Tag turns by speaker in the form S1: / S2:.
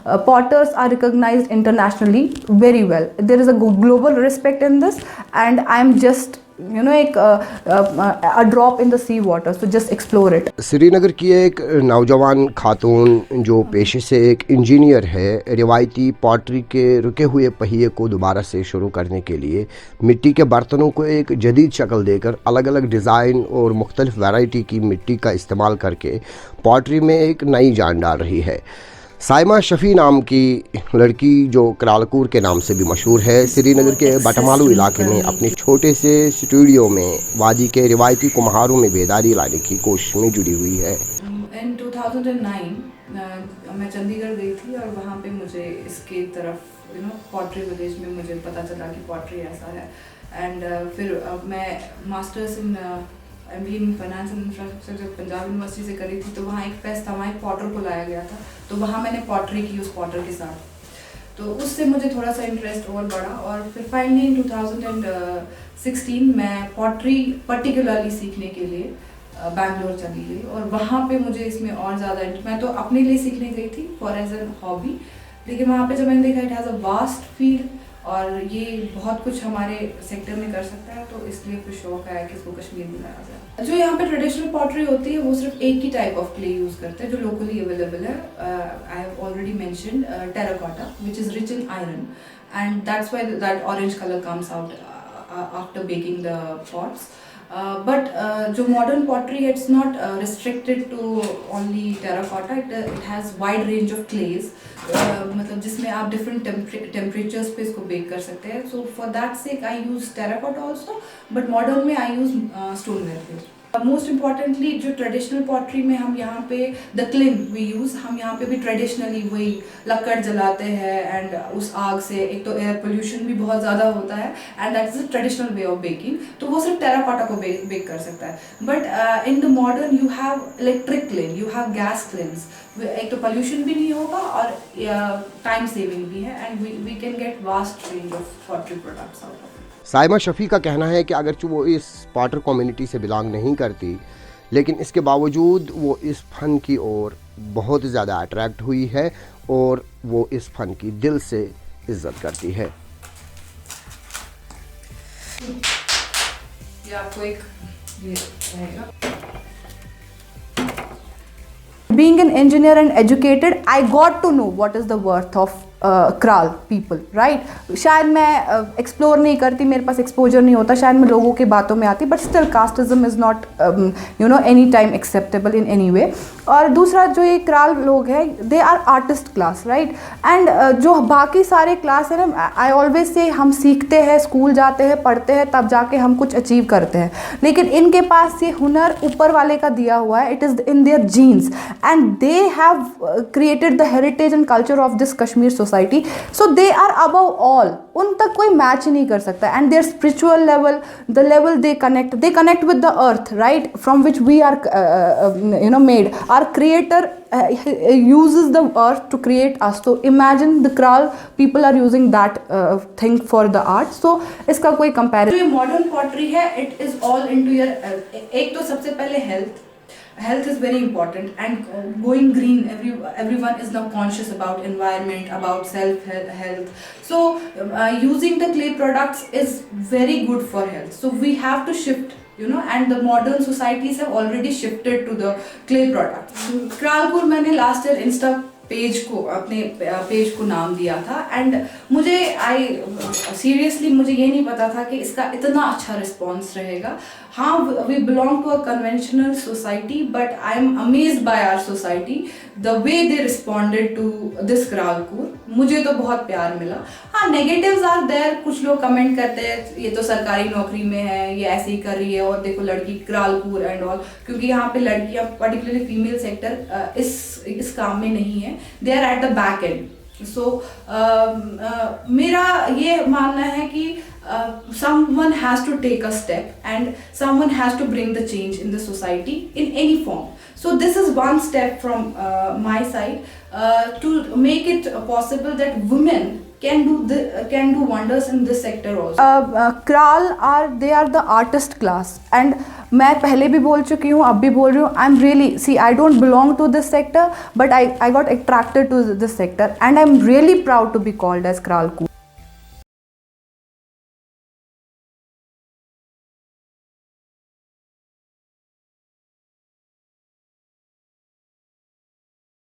S1: potters are recognized internationally very well. There is a global respect in this, and I am just a drop in the sea water, so just explore it.
S2: Srinagar की एक नौजवान खातून जो पेशे से एक engineer है, रिवायती pottery के रुके हुए पहिए को दोबारा से शुरू करने के लिए मिट्टी के बर्तनों को एक जदीद शक्ल देकर अलग अलग डिज़ाइन और मुख्तलिफ वैरायटी की मिट्टी का इस्तेमाल करके पॉटरी में एक नई जान डाल रही है। साइमा शफ़ी नाम की लड़की, जो करालकूर के नाम से भी मशहूर है, श्रीनगर के बटमालू इलाके में अपने छोटे से स्टूडियो में वादी के रिवायती कुम्हारों में बेदारी लाने की कोशिश में जुड़ी हुई है।
S1: इन 2009 मैं चंडीगढ़ गई थी और वहाँ पे मुझे इसके तरफ पॉटरी विलेज में मुझे पता चला कि पॉटरी ऐसा है। एंड फिर मैं masters in MBA in finance and infrastructure जब पंजाब यूनिवर्सिटी से करी थी, तो वहाँ एक फेस्ट था, वहाँ एक पॉटर को लाया गया था, तो वहाँ मैंने पॉटरी की उस पॉटर के साथ, तो उससे मुझे थोड़ा सा इंटरेस्ट और बढ़ा। और फिर फाइनली इन 2016 मैं पॉटरी पर्टिकुलरली सीखने के लिए बैंगलोर चली गई, और वहाँ पे मुझे इसमें और ज़्यादा, मैं तो अपने लिए सीखने गई थी फॉर एज एन हॉबी, लेकिन वहाँ पे जब मैंने देखा it has a vast field और ये बहुत कुछ हमारे सेक्टर में कर सकता है, तो इसलिए फिर शौक आया कि इसको कश्मीर में लाया जाए। जो यहाँ पे ट्रेडिशनल पॉटरी होती है वो सिर्फ एक ही टाइप ऑफ क्ले यूज़ करते हैं जो लोकली अवेलेबल है। I have already mentioned terracotta which is rich in iron, and that's why that orange colour comes out after baking the pots. But जो modern pottery, it's not restricted to only terracotta. It has wide range of clays, मतलब जिसमें आप different temperatures पे इसको bake कर सकते हैं. So for that sake I use terracotta also, but modern में I use stoneware. Most importantly जो ट्रेडिशनल पॉटरी में हम यहाँ पे द क्लिन वी यूज़, हम यहाँ पे भी ट्रेडिशनली वही लकड़ जलाते हैं, एंड उस आग से एक तो एयर पोल्यूशन भी बहुत ज़्यादा होता है, and that is a traditional way of baking, तो वो सिर्फ टेराकोटा को बेक कर सकता है। But in the modern you have electric clean, you have gas kilns, एक तो पोल्यूशन भी नहीं होगा और टाइम सेविंग भी है, and we can get vast range of pottery products out of it.
S2: Saima Shafi का कहना है कि अगरचे वो इस पॉटर कम्युनिटी से बिलोंग नहीं करती, लेकिन इसके बावजूद वो इस फ़न की ओर बहुत ज़्यादा अट्रैक्ट हुई है और वो इस फ़न की दिल से इज्जत करती है।
S1: ये आपको एक ये रहेगा। Being an engineer and educated, I got to know what is the worth of crawl people, right. शायद मैं एक्सप्लोर नहीं करती, मेरे पास एक्सपोजर नहीं होता, शायद मैं लोगों की बातों में आती, but still casteism is not any time acceptable in any way. और दूसरा जो ये क्राल लोग हैं, they are artist class, right. And जो बाकी सारे क्लास है ना, आई ऑलवेज से हम सीखते हैं, स्कूल जाते हैं, पढ़ते हैं, तब जाके हम कुछ अचीव करते हैं, लेकिन इनके पास ये हुनर ऊपर वाले का दिया हुआ है, it is in their genes, and they have created the heritage and culture of this Kashmir society. So they are above all, उन तक कोई मैच नहीं कर सकता, and their spiritual level, the level they connect with the earth, right, from which we are made. Our creator uses the earth to create us, so imagine the Kral people are using that thing for the art, so इसका कोई comparison। जो ये modern pottery है, it is all into your एक तो सबसे पहले health is very important, and going green, everyone is now conscious about environment, about self health, so using the clay products is very good for health, so we have to shift, and the modern societies have already shifted to the clay products। Kralpur मैंने last year Insta अपने page को नाम दिया था, and मुझे seriously मुझे ये नहीं पता था कि इसका इतना अच्छा रिस्पॉन्स रहेगा। हाँ, we belong to a conventional society, but I am amazed by our society, the way they responded to this क्रालकूर। मुझे तो बहुत प्यार मिला। हाँ, नेगेटिव्स आर देयर, कुछ लोग कमेंट करते हैं ये तो सरकारी नौकरी में है, ये ऐसे ही कर रही है, और देखो लड़की क्रालकूर एंड ऑल, क्योंकि यहाँ पे लड़कियाँ पर्टिकुलरली फीमेल सेक्टर इस काम में नहीं है, they are at the back end. So मेरा ये मानना है कि someone has to take a step, and someone has to bring the change in the society in any form. So this is one step from my side to make it possible that women can do wonders in this sector also. Kral are the artist class, and मैं पहले भी बोल चुकी हूँ, अब भी बोल रही हूँ, I'm really, see, I don't belong to this sector, but I got attracted to this sector, and I'm really proud to be called as Kral Cool.